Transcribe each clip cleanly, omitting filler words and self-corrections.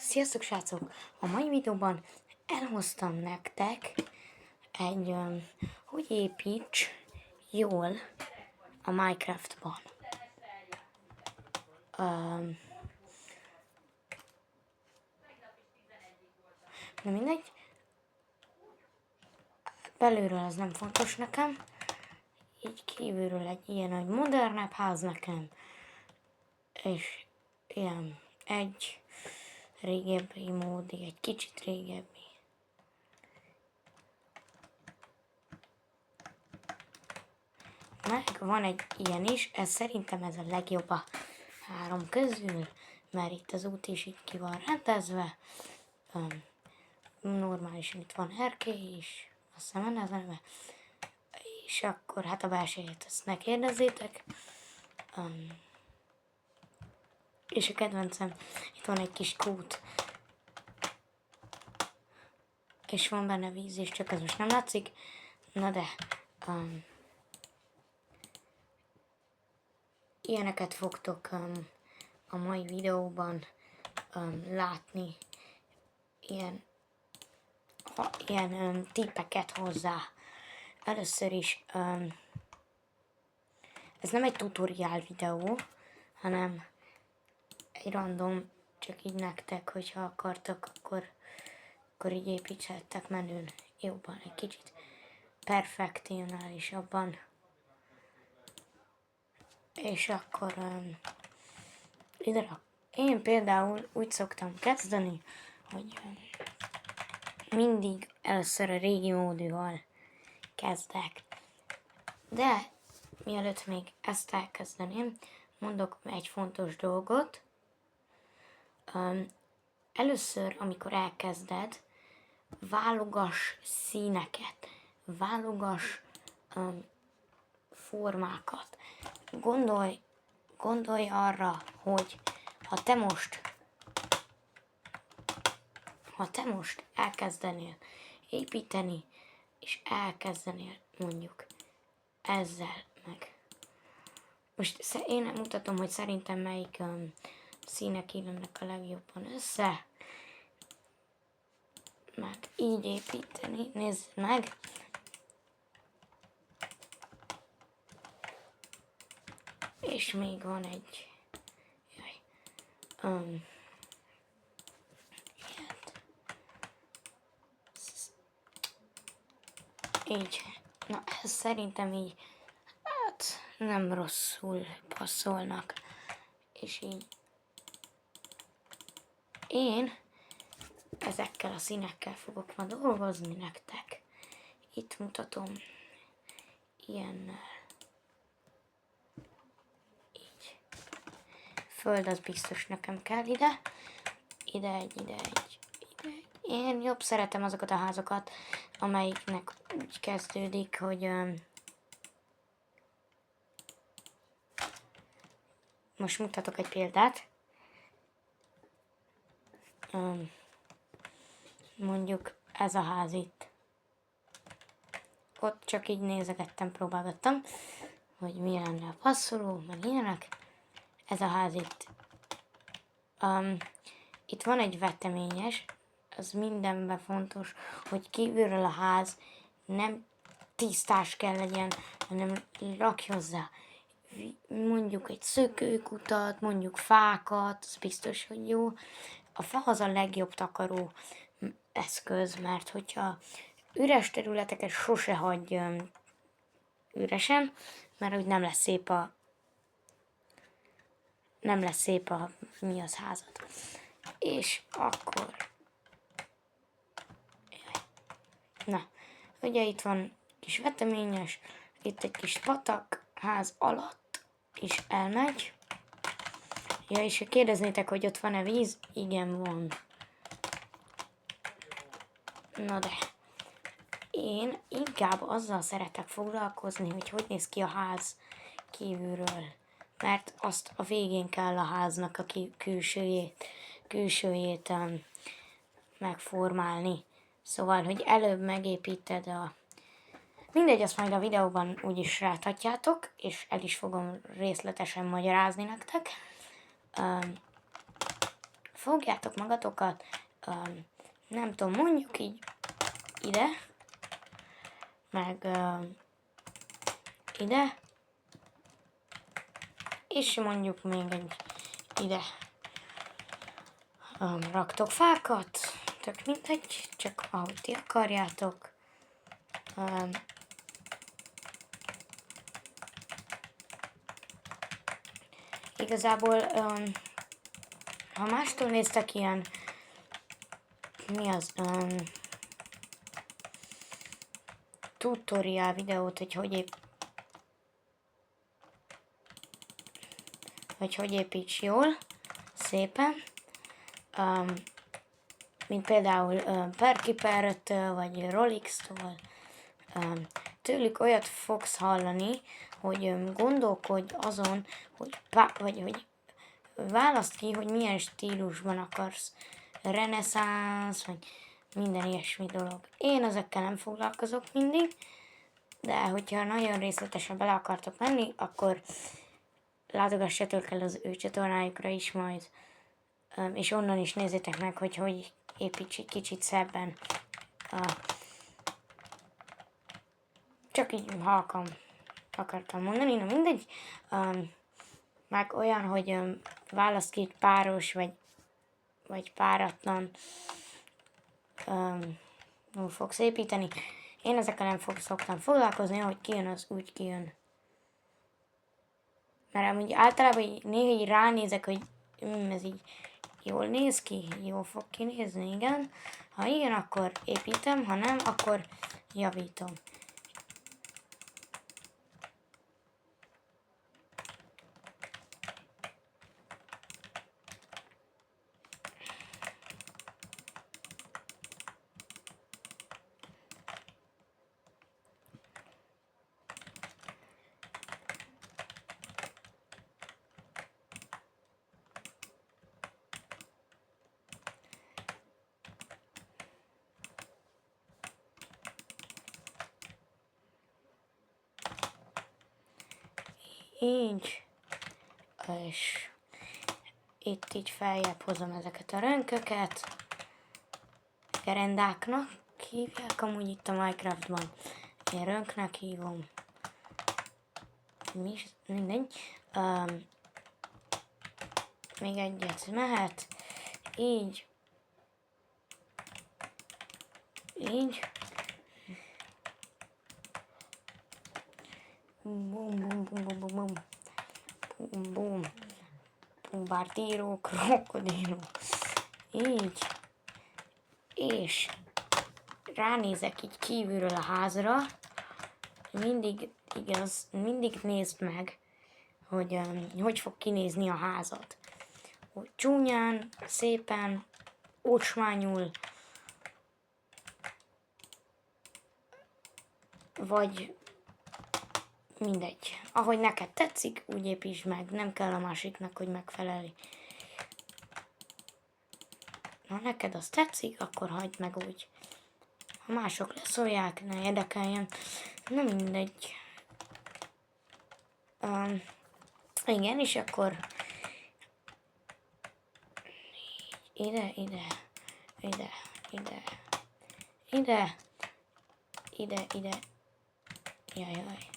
Sziasztok srácok! A mai videóban elhoztam nektek egy, hogy építs jól a Minecraftban. De mindegy, belülről az nem fontos nekem, így kívülről egy ilyen nagy modernebb ház nekem, és ilyen egy régebbi módi, egy kicsit régebbi. Meg van egy ilyen is, ez szerintem ez a legjobb a három közül, mert itt az út is így ki van rendezve. Normálisan itt van erkély is, azt hiszem ennek, és akkor hát a belsejét ezt ne kérdezzétek. És a kedvencem, itt van egy kis kút, és van benne víz is, csak ez most nem látszik. Na de, ilyeneket fogtok a mai videóban látni, ilyen tippeket hozzá. Először is, ez nem egy tutoriál videó, hanem egy random, csak így nektek, hogyha akartok, akkor így építsettek menőn jobban, egy kicsit perfekcionálisabban. És akkor én például úgy szoktam kezdeni, hogy mindig először a régi módúval kezdek. De mielőtt még ezt elkezdeném, mondok egy fontos dolgot. Először, amikor elkezded, válogass színeket, válogass formákat. Gondolj arra, hogy ha te most elkezdenél építeni, és elkezdenél mondjuk ezzel meg. Most én mutatom, hogy szerintem melyik színek illennek a legjobban össze. Meg így építeni, nézd meg. És még van egy így. Na, ez szerintem így hát nem rosszul passzolnak. És így én ezekkel a színekkel fogok ma dolgozni nektek. Itt mutatom ilyennel. Így. Föld az biztos nekem kell ide. Ide egy. Én jobb szeretem azokat a házakat, amelyiknek úgy kezdődik, hogy most mutatok egy példát. Mondjuk ez a ház itt. Ott csak így nézegettem, próbálgattam, hogy mi lenne a passzoló, meg ilyenek. Ez a ház itt. Itt van egy veteményes, az mindenben fontos, hogy kívülről a ház nem tisztás kell legyen, hanem rakj hozzá mondjuk egy szökőkutat, mondjuk fákat, az biztos, hogy jó. A fa az a legjobb takaró eszköz, mert hogyha üres területeket sose hagyj üresen, mert úgy nem lesz szép a mi az házad. És akkor na, ugye itt van kis veteményes, itt egy kis patak, ház alatt is elmegy. Ja, és ha kérdeznétek, hogy ott van-e víz, igen, van. Na de, én inkább azzal szeretek foglalkozni, hogy néz ki a ház kívülről. Mert azt a végén kell a háznak a külsőjét megformálni. Szóval, hogy előbb megépíted mindegy, azt majd a videóban úgyis láthatjátok, és el is fogom részletesen magyarázni nektek. fogjátok magatokat, nem tudom, mondjuk így ide, meg ide, és mondjuk még egy ide raktok fákat, tök mindegy, csak ahogy ti akarjátok. Igazából, ha mástól néztek ilyen, mi az, tutorial videót, hogy építs jól, szépen, mint például Perkeeper-től, vagy Rolix-tól, tőlük olyat fogsz hallani, hogy gondolkodj azon, hogy válaszd ki, hogy milyen stílusban akarsz. Reneszánsz, vagy minden ilyesmi dolog. Én ezekkel nem foglalkozok mindig, de hogyha nagyon részletesen bele akartok menni, akkor látogassatok el az ő csatornájukra is majd, és onnan is nézzétek meg, hogy építs egy kicsit szebben. Csak így halkan akartam mondani, na mindegy. Meg olyan, hogy válaszd ki páros, vagy páratlan fogsz építeni. Én ezekkel nem szoktam foglalkozni, ahogy kijön, az úgy kijön. Mert amúgy általában néha így ránézek, hogy ez így jól néz ki, jól fog kinézni, igen. Ha igen, akkor építem, ha nem, akkor javítom. Így, és itt így feljebb hozom ezeket a rönköket, gerendáknak hívják amúgy itt a Minecraftban, én rönknek hívom, mindegy, még egyet mehet, így, bum bum bum bum bum bum. Bum. Bombardíró, krokodiló. Így. És ránézek így kívülről a házra. Mindig nézd meg, hogy fog kinézni a házad. Hogy csúnyán, szépen, ocsmányul, vagy mindegy. Ahogy neked tetszik, úgy építsd meg. Nem kell a másiknak, hogy megfelelj. Ha neked az tetszik, akkor hagyd meg úgy. Ha mások leszólják, ne érdekeljen. Na mindegy. Igen, és akkor ide. Jaj.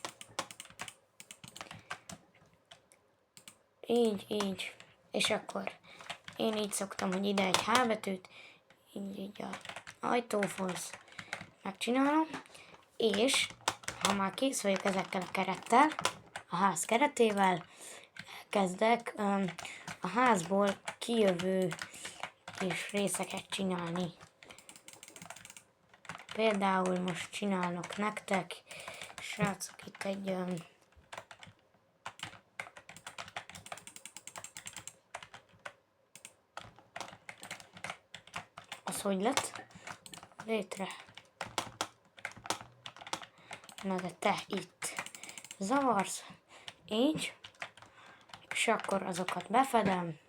Így. És akkor én így szoktam, hogy ide egy H betűt, így a ajtóhoz megcsinálom, és ha már kész vagyok ezekkel a kerettel, a ház keretével, kezdek a házból kijövő kis részeket csinálni. Például most csinálok nektek, srácok, itt egy az hogy lett létre? Na de te itt zavarsz, így, és akkor azokat befedem.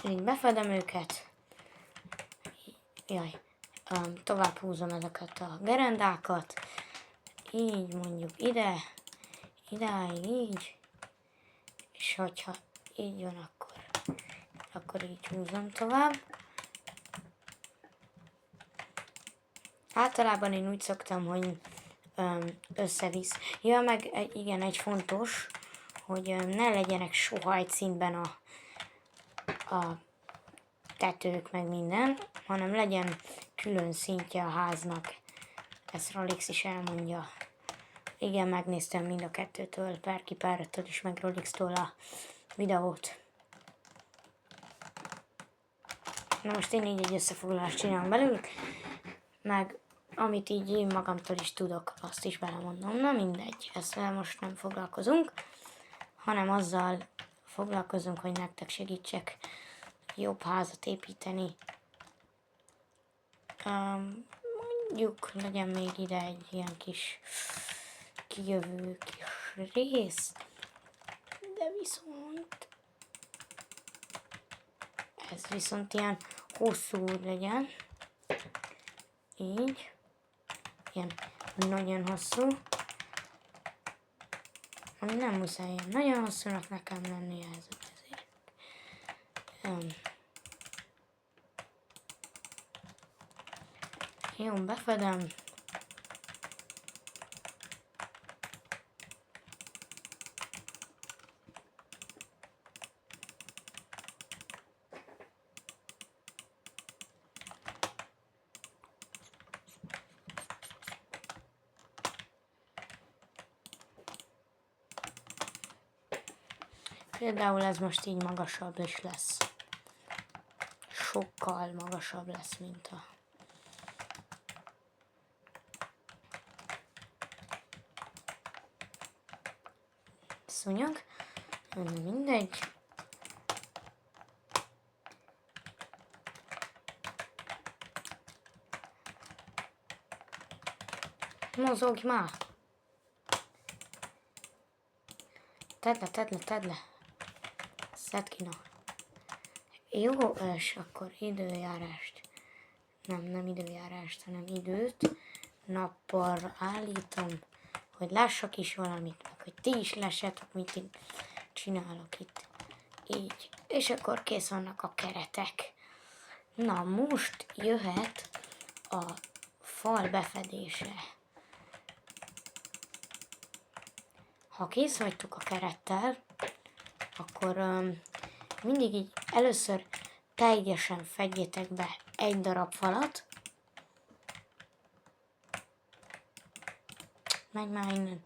így befedem őket. Jaj, tovább húzom ezeket a gerendákat. Így mondjuk ide, idáig így. És hogyha így van, akkor így húzom tovább. Általában én úgy szoktam, hogy összevisz. Ja, meg igen, egy fontos, hogy ne legyenek soha egy színben a tetők, meg minden, hanem legyen külön szintje a háznak. Ezt Rolix is elmondja. Igen, megnéztem mind a kettőtől, Perky Parrottól is, meg Rolix-tól a videót. Na most én így egy összefoglalást csinálom belőlük, meg amit így én magamtól is tudok, azt is belemondom. Na mindegy, ezzel most nem foglalkozunk, hanem azzal foglalkozunk, hogy nektek segítsek jobb házat építeni. Mondjuk legyen még ide egy ilyen kis kijövő kis rész, de viszont ez viszont ilyen hosszú legyen, így, ilyen nagyon hosszú, ami nem muszáj ilyen nagyon hosszúnak nekem lenni ezért. Jó, befedem. Például ez most így magasabb is lesz. Sokkal magasabb lesz, mint a... szúnyog. Mindegy. Mozogj már! Tedd le! Szedd ki, no. Jó, és akkor időjárást. Nem időjárást, hanem időt. Nappal állítom, hogy lássak is valamit, meg hogy ti is lássátok, mit én csinálok itt. Így. És akkor kész vannak a keretek. Na, most jöhet a fal befedése. Ha kész vagytok a kerettel, akkor mindig így először teljesen fedjétek be egy darab falat. Menj már innen.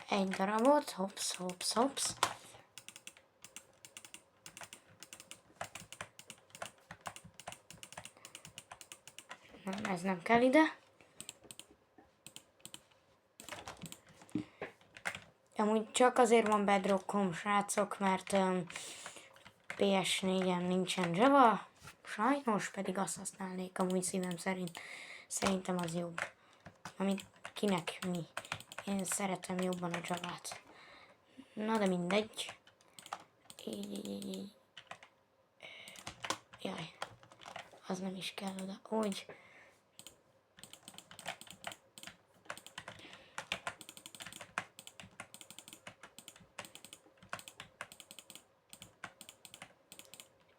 Egy darabot, hops. Nem, ez nem kell ide. Amúgy csak azért van bedrockom, srácok, mert PS4-en nincsen Java, sajnos, pedig azt használnék amúgy szívem szerint. Szerintem az jobb. Amit kinek mi. Én szeretem jobban a Javát. Na de mindegy. Így. Jaj. Az nem is kell oda. Úgy.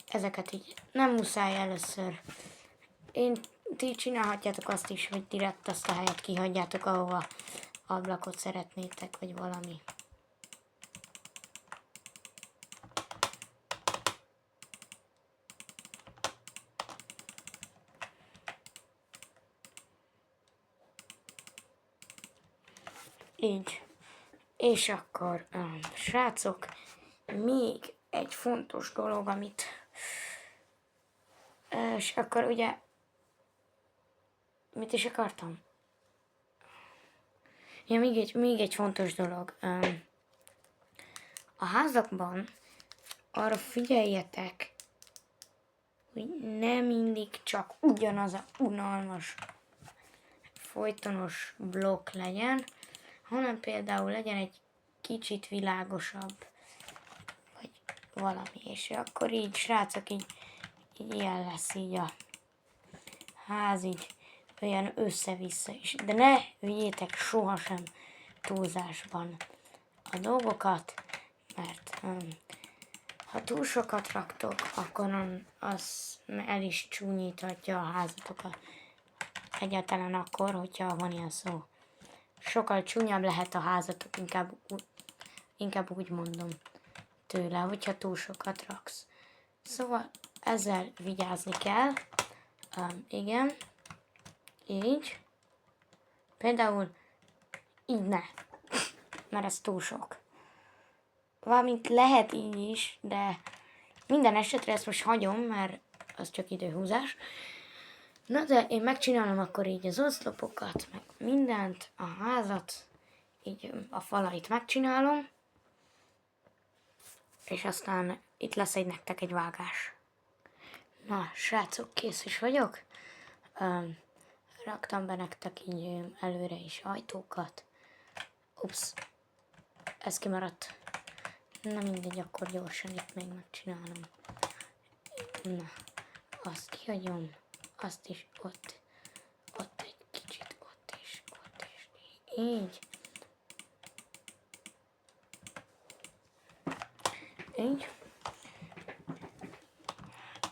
Ezeket így nem muszáj először. Ti csinálhatjátok azt is, hogy direkt azt a helyet kihagyjátok, ahova ablakot szeretnétek, vagy valami. Így. És akkor, srácok, még egy fontos dolog, amit... És akkor ugye... Mit is akartam? Ja, még egy fontos dolog. A házakban arra figyeljetek, hogy nem mindig csak ugyanaz a unalmas, folytonos blokk legyen, hanem például legyen egy kicsit világosabb, valami, és akkor így, srácok, így ilyen lesz így a ház, így olyan össze-vissza is. De ne vigyétek sohasem túlzásban a dolgokat, mert ha túl sokat raktok, akkor az el is csúnyíthatja a házatokat. Egyáltalán akkor, hogyha van ilyen szó. Sokkal csúnyabb lehet a házatok, inkább úgy mondom tőle, hogyha túl sokat raksz. Szóval ezzel vigyázni kell. Igen. Így. Például így ne. Mert ez túl sok. Valamint lehet így is, de minden esetre ezt most hagyom, mert az csak időhúzás. Na de én megcsinálom akkor így az oszlopokat, meg mindent, a házat, így a falait megcsinálom, és aztán itt lesz nektek egy vágás. Na, srácok, kész is vagyok. Raktam be nektek így előre is ajtókat. Ups, ez kimaradt. Na mindegy, akkor gyorsan itt még megcsinálom. Na, azt kihagyom, azt is ott egy kicsit, ott is, így. Így.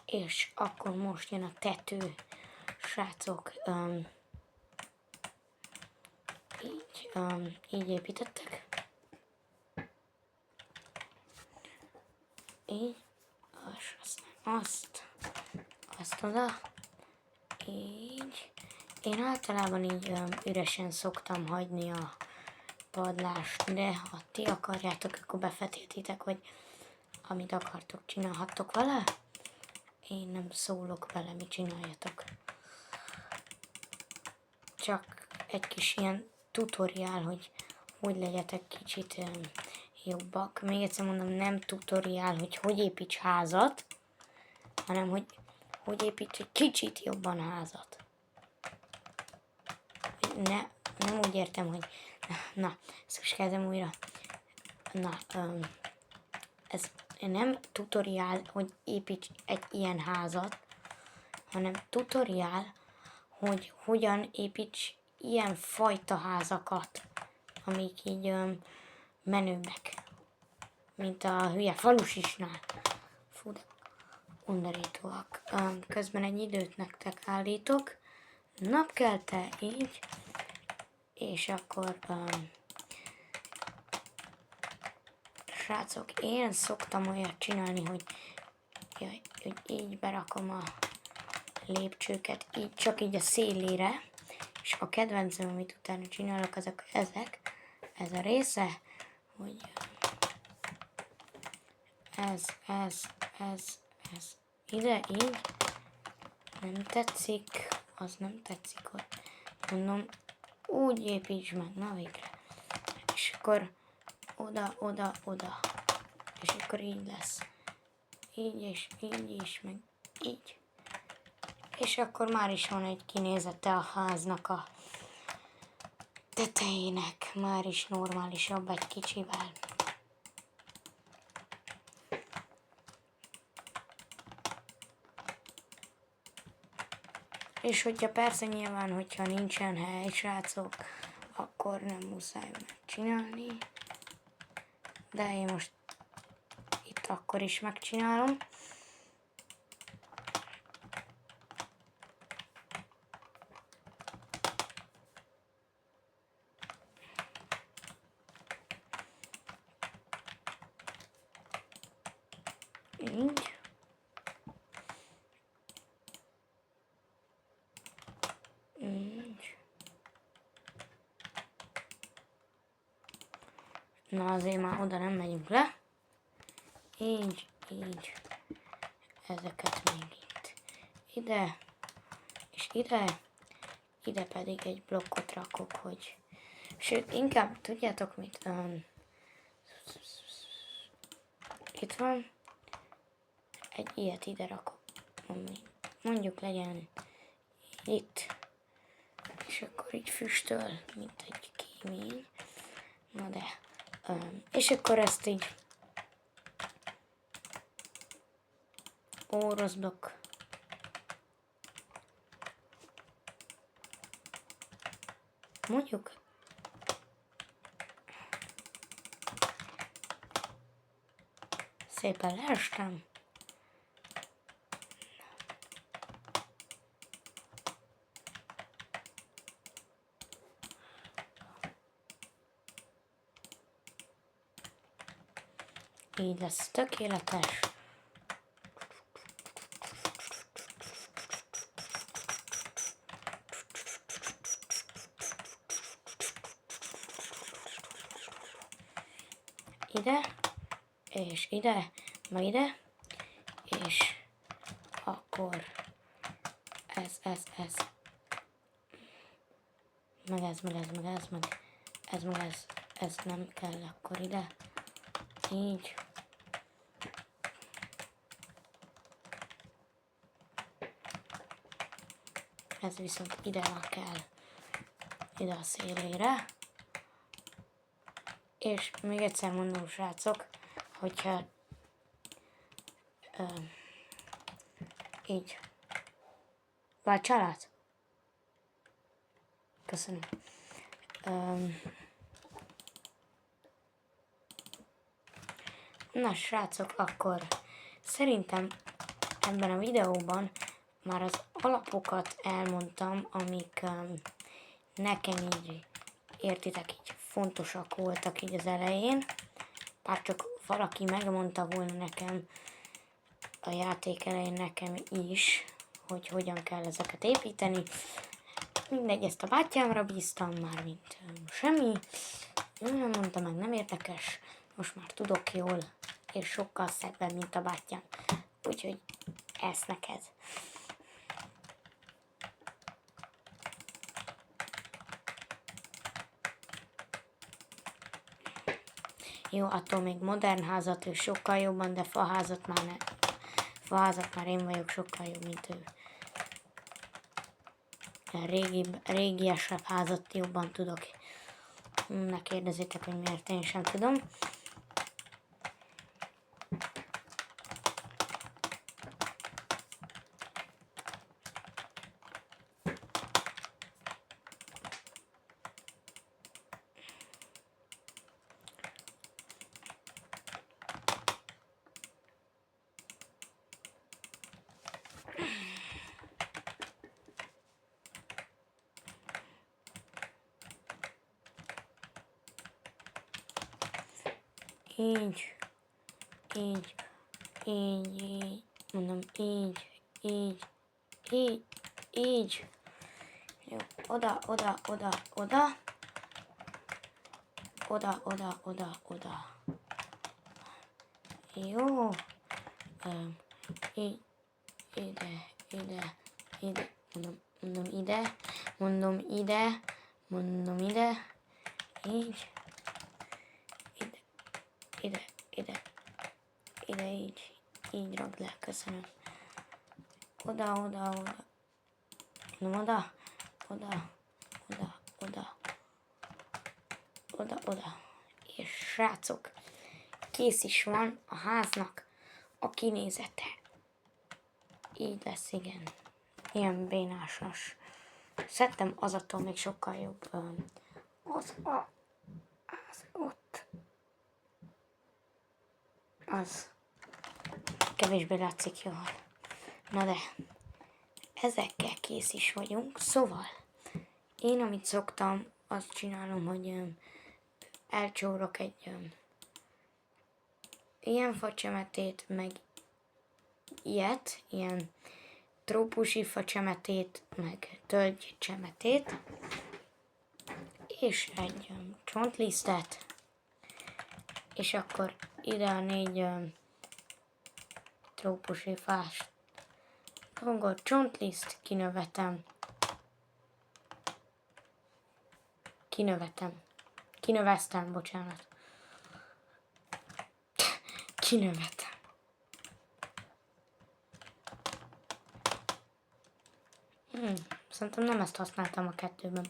És akkor most jön a tető, srácok. Így építettek. Így. És azt oda. Így. Én általában így üresen szoktam hagyni a padlást, de ha ti akarjátok, akkor befetítitek, hogy amit akartok, csinálhattok vele. Én nem szólok vele, mit csináljatok. Csak egy kis ilyen tutoriál, hogy legyetek kicsit jobbak. Még egyszer mondom, nem tutoriál, hogy építs házat, hanem hogy építs egy kicsit jobban házat. Nem úgy értem, hogy... Na, ezt most kezdem újra. Na, ez nem tutoriál, hogy építs egy ilyen házat, hanem tutoriál, hogy hogyan építs ilyen fajta házakat, amik így menőbbek, mint a hülye falusisnál. Fú, de undorítóak. Közben egy időt nektek állítok. Napkelte, így. És akkor... srácok, én szoktam olyat csinálni, hogy így berakom a lépcsőket, így csak így a szélére, és a kedvencem, amit utána csinálok, ez a része, hogy ez ide, így, nem tetszik, az nem tetszik, ott mondom, úgy építs meg, na végre, és akkor oda, és akkor így lesz, így is, meg így. És akkor már is van egy kinézete a háznak a tetejének, már is normálisabb egy kicsivel. És hogyha persze nyilván, hogyha nincsen hely, srácok, akkor nem muszáj megcsinálni. De én most itt akkor is megcsinálom. Így. Így. Na azért már oda nem megyünk le. Így. Ezeket még itt. Ide. És ide pedig egy blokkot rakok, hogy... Sőt, inkább tudjátok mit? Itt van. Egy ilyet ide rakok. Mondjuk legyen itt. És akkor így füstöl, mint egy kémény. Na de. És akkor ezt így Ó, rossz blokk. Mondjuk. Szépen leestem. Így lesz tökéletes. Ide, és ide, meg ide, és akkor ez. Meg ez nem kell, akkor ide. Így. Ez viszont ide kell. Ide a szélére. És még egyszer mondom, srácok, hogyha így. Vagy család? Köszönöm. Na srácok, akkor szerintem ebben a videóban már az alapokat elmondtam, amik nekem így, értitek, így fontosak voltak így az elején. Bár csak valaki megmondta volna nekem a játék elején nekem is, hogy hogyan kell ezeket építeni. Mindegy, ezt a bátyámra bíztam már, mint semmi. Ő nem mondta meg, nem érdekes. Most már tudok jól, és sokkal szebben, mint a bátyám. Úgyhogy ez neked. Jó, attól még modern házat ő sokkal jobban, de faházat már ne. Faházat már én vagyok sokkal jobb, mint ő. Régiesebb házat jobban tudok. Ne kérdezzétek, hogy miért, én sem tudom. Így, mondom, így. Jó, oda. Jó, ide, mondom ide, így, ide, így rakd le, köszönöm. Oda, mondom oda. És srácok, kész is van a háznak a kinézete. Így lesz, igen. Ilyen bénásos. Szerintem az attól még sokkal jobb. Az ott. Az kevésbé látszik jól. Na de, ezekkel kész is vagyunk. Szóval, én amit szoktam, azt csinálom, hogy elcsórok egy ilyen facsemetét, meg ilyet, ilyen trópusi facsemetét, meg tölgycsemetét, és egy csontlisztet, és akkor ide a 4 trópusi fás dolgot, csontliszt, kinöveztem, bocsánat. Kinövetem. Szerintem nem ezt használtam a kettőben.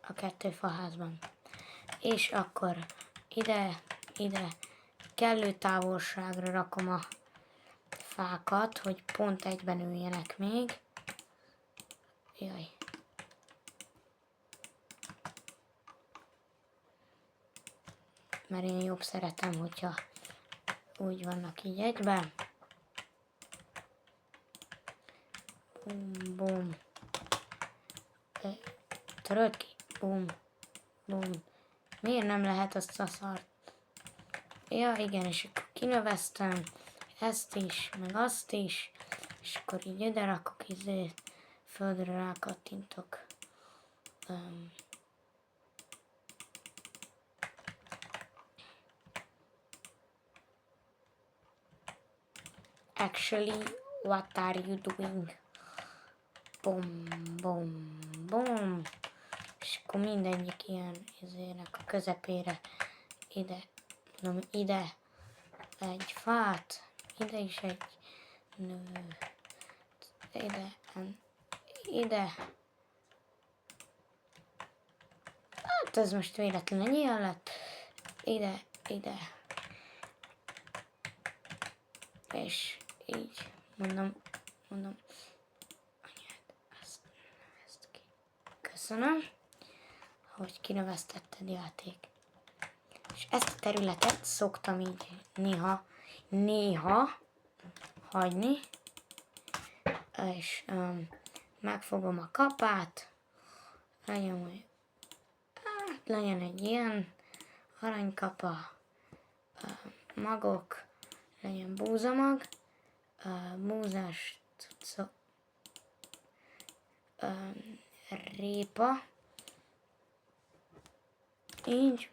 A 2 faházban. És akkor ide kellő távolságra rakom a fákat, hogy pont egyben üljenek még. Jaj. Mert én jobb szeretem, hogyha úgy vannak így egyben. Bum, bum. Töröd ki. Bum, bum. Miért nem lehet azt a szart? Ja, igen, és akkor kinöveztem ezt is, meg azt is, és akkor így ide rakok, földre rákattintok. Actually, what are you doing? Bum, bum, bum. És akkor mindegyik ilyen izének a közepére ide, mondom, ide egy fát, ide is egy nő, ide. Hát ez most véletlenül ilyen lett. Ide. És így, mondom, anyád, ezt ki. Köszönöm, hogy kinöveztetted, játék. És ezt a területet szoktam így néha hagyni, és megfogom a kapát, legyen egy ilyen aranykapa, magok, legyen búzamag, búzás cuccok, répa, így.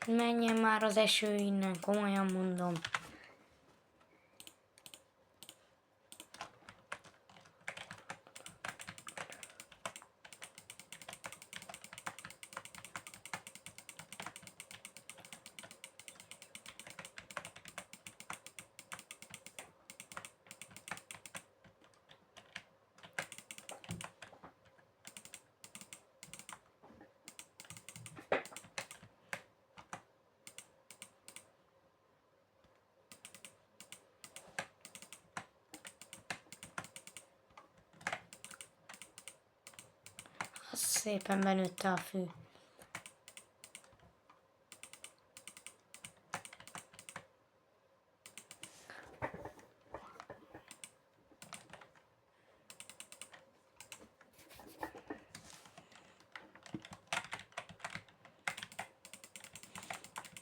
Menjen már az eső innen, komolyan mondom. Szépen benőtte a fű.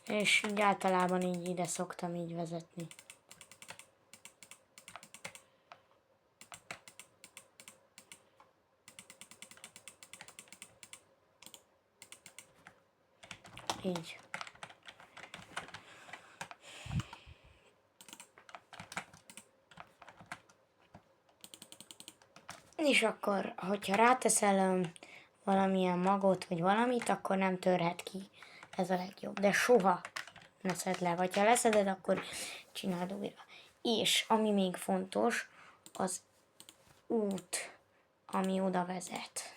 És így általában így ide szoktam így vezetni. Így. És akkor, hogyha ráteszel valamilyen magot, vagy valamit, akkor nem törhet ki. Ez a legjobb. De soha ne szedd le. Vagy ha leszeded, akkor csináld újra. És ami még fontos, az út, ami oda vezet.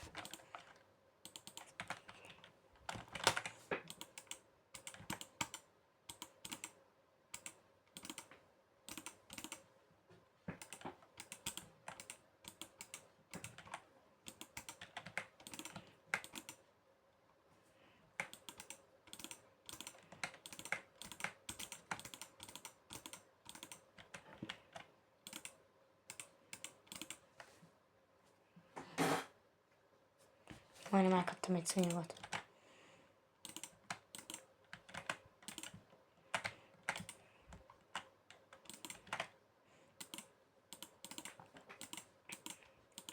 Majdnem elkaptam egy szúnyogot.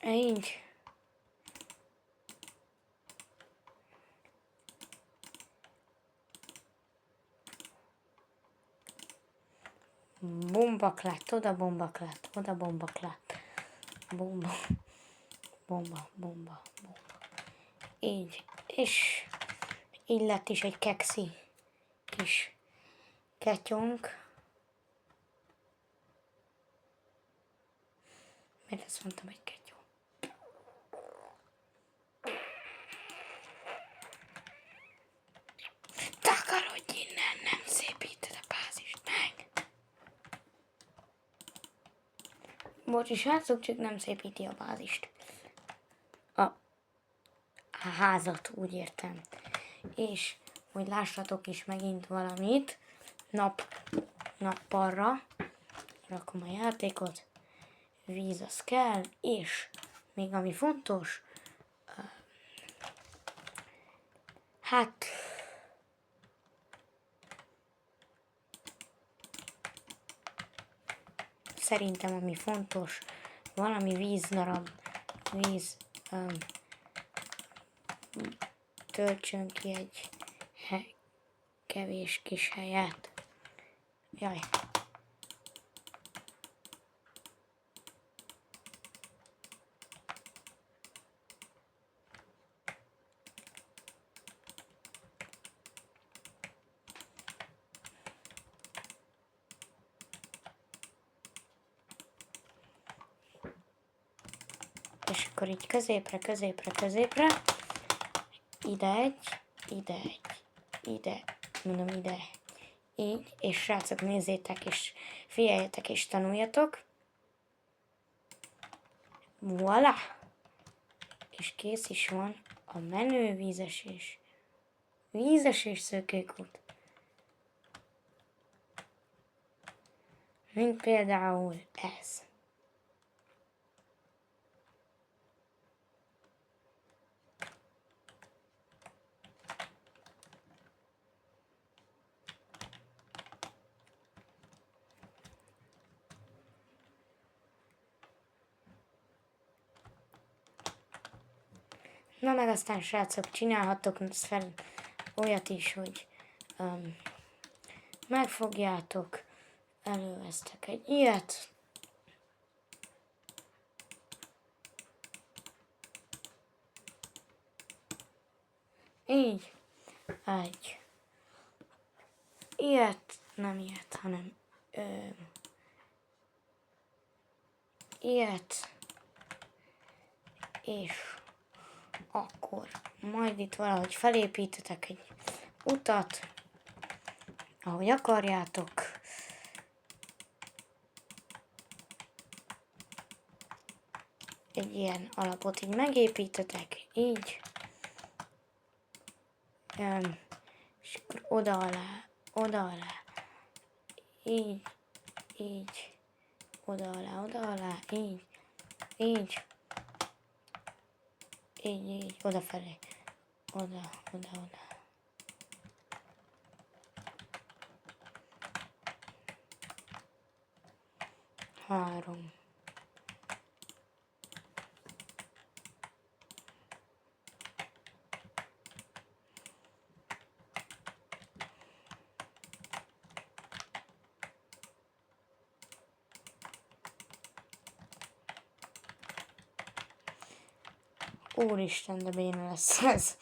Így. Bombaklat, oda bombaklat, oda bombaklat. Bomba, bomba, bomba, bomba. Így, és így lett is egy kekszi kis ketyónk. Mert azt mondtam, hogy ketyó. Takarodj innen, nem szépíted a bázist meg. Bocsi, srácok, csak nem szépíti a bázist. A házat, úgy értem. És, hogy lássatok is megint valamit, nappalra rakom a játékot, víz az kell, és még ami fontos, hát szerintem ami fontos, valami vízdarab, töltsön ki egy kevés kis helyet. Jaj. És akkor így középre, ide, mondom ide, így, és srácok, nézzétek, és figyeljetek, és tanuljatok. Voilà! És kész is van a menő vízesés. Vízesés szökőkút. Mint például ez. Na meg aztán srácok, csinálhattok fel olyat is, hogy megfogjátok, elővesztek egy ilyet, így, egy ilyet, nem ilyet, hanem ilyet, és akkor majd itt valahogy felépítetek egy utat, ahogy akarjátok. Egy ilyen alapot így megépítetek, így. És akkor oda alá, így, oda alá, így, odafelé, oda. 3. Úristen, de béna lesz ez.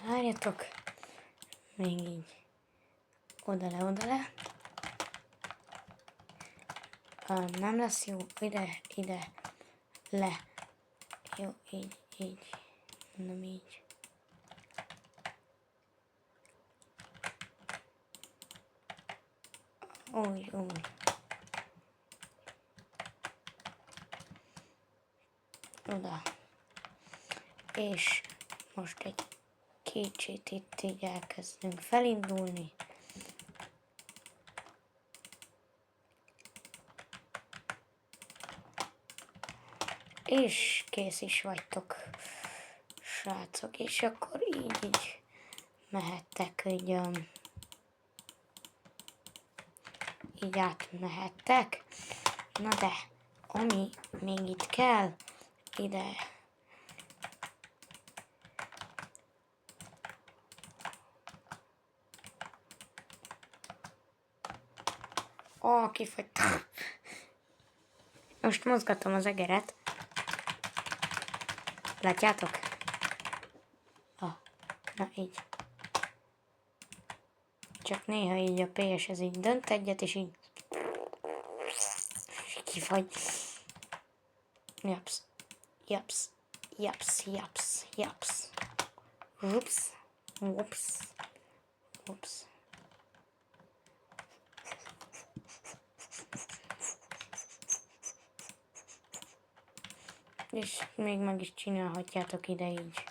Várjatok. Még így. Oda le. Nem lesz jó. Ide. Le. Jó, így. Mondom így. Úgy. Oda. És most egy kicsit itt így elkezdünk felindulni. És kész is vagytok, srácok. És akkor így mehettek, így átmehettek. Na de, ami még itt kell, ide. Kifagytam. Most mozgatom az egeret. Látjátok? Na így. Csak néha így a PS ez így dönt egyet, és így kifagy. Japs. Japs. Japs. Japs. Japs. Ups. Ups. Ups. És még meg is csinálhatjátok ide így.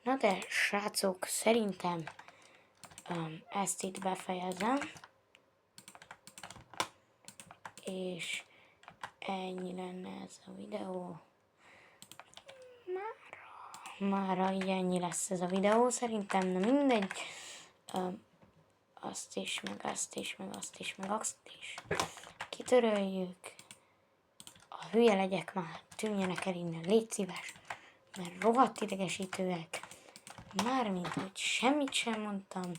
Na de srácok, szerintem ezt itt befejezem. És ennyi lenne ez a videó. Mára így ennyi lesz ez a videó, szerintem, na mindegy. Azt is, meg azt is, meg azt is, meg azt is. Kitöröljük. A hülye legyek már, tűnjenek el innen, légy szíves. Mert rohadt idegesítőek. Mármint, hogy semmit sem mondtam.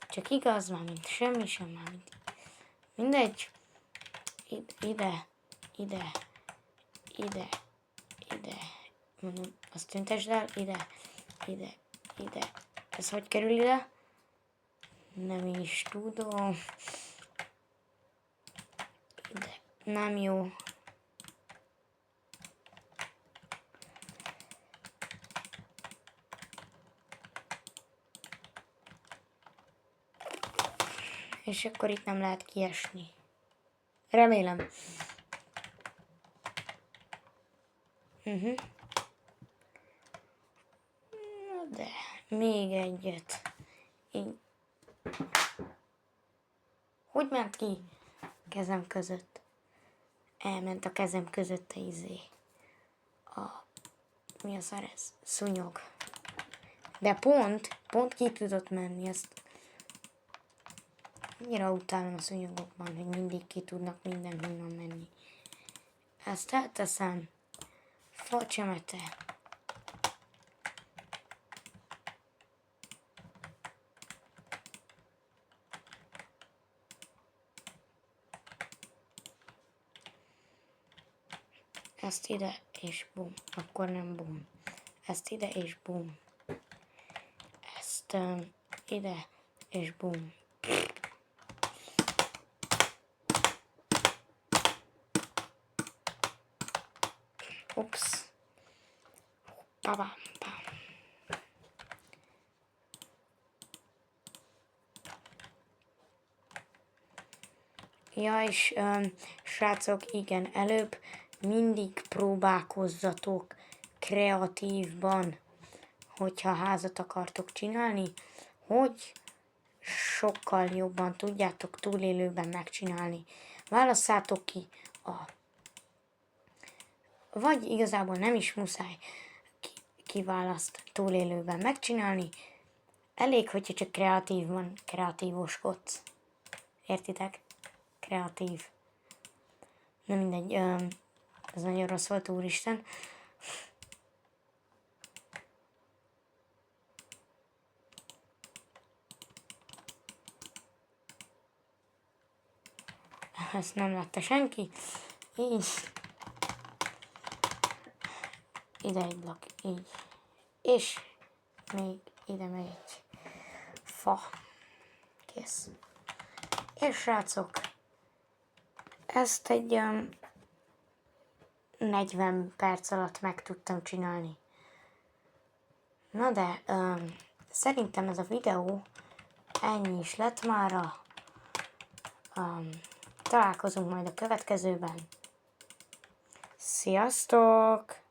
Csak igaz, mármint semmi sem, mármint. Mindegy. Ide. Mondom, azt tüntesd el, ide. Ez hogy kerül ide? Nem is tudom. Ide. Nem jó. És akkor itt nem lehet kiesni. Remélem. De még egyet. Így. Hogy ment ki kezem között? Elment a kezem között a izé. Mi a szar ez? Szúnyog. De pont ki tudott menni. Ezt annyira utálom a szúnyogokban, hogy mindig ki tudnak mindenhonnan menni. Ezt elteszem. Facsemete. Ezt ide, és bum. Akkor nem bum. Ezt ide, és bum. Ezt ide, és bum. Ups. Babam. Ja, és srácok, igen, előbb mindig próbálkozzatok kreatívban, hogyha házat akartok csinálni, hogy sokkal jobban tudjátok túlélőben megcsinálni. Válasszátok ki vagy igazából nem is muszáj kiválaszt túlélőben megcsinálni, elég, hogyha csak kreatívoskodsz. Értitek? Kreatív. Nem mindegy, ez nagyon rossz volt, úristen. Ezt nem látta senki. Így. Ide egy blokk, így. És még ide megy egy fa. Kész. És srácok, ezt egy 40 perc alatt meg tudtam csinálni. Na de, szerintem ez a videó ennyi is lett mára. Találkozunk majd a következőben. Sziasztok!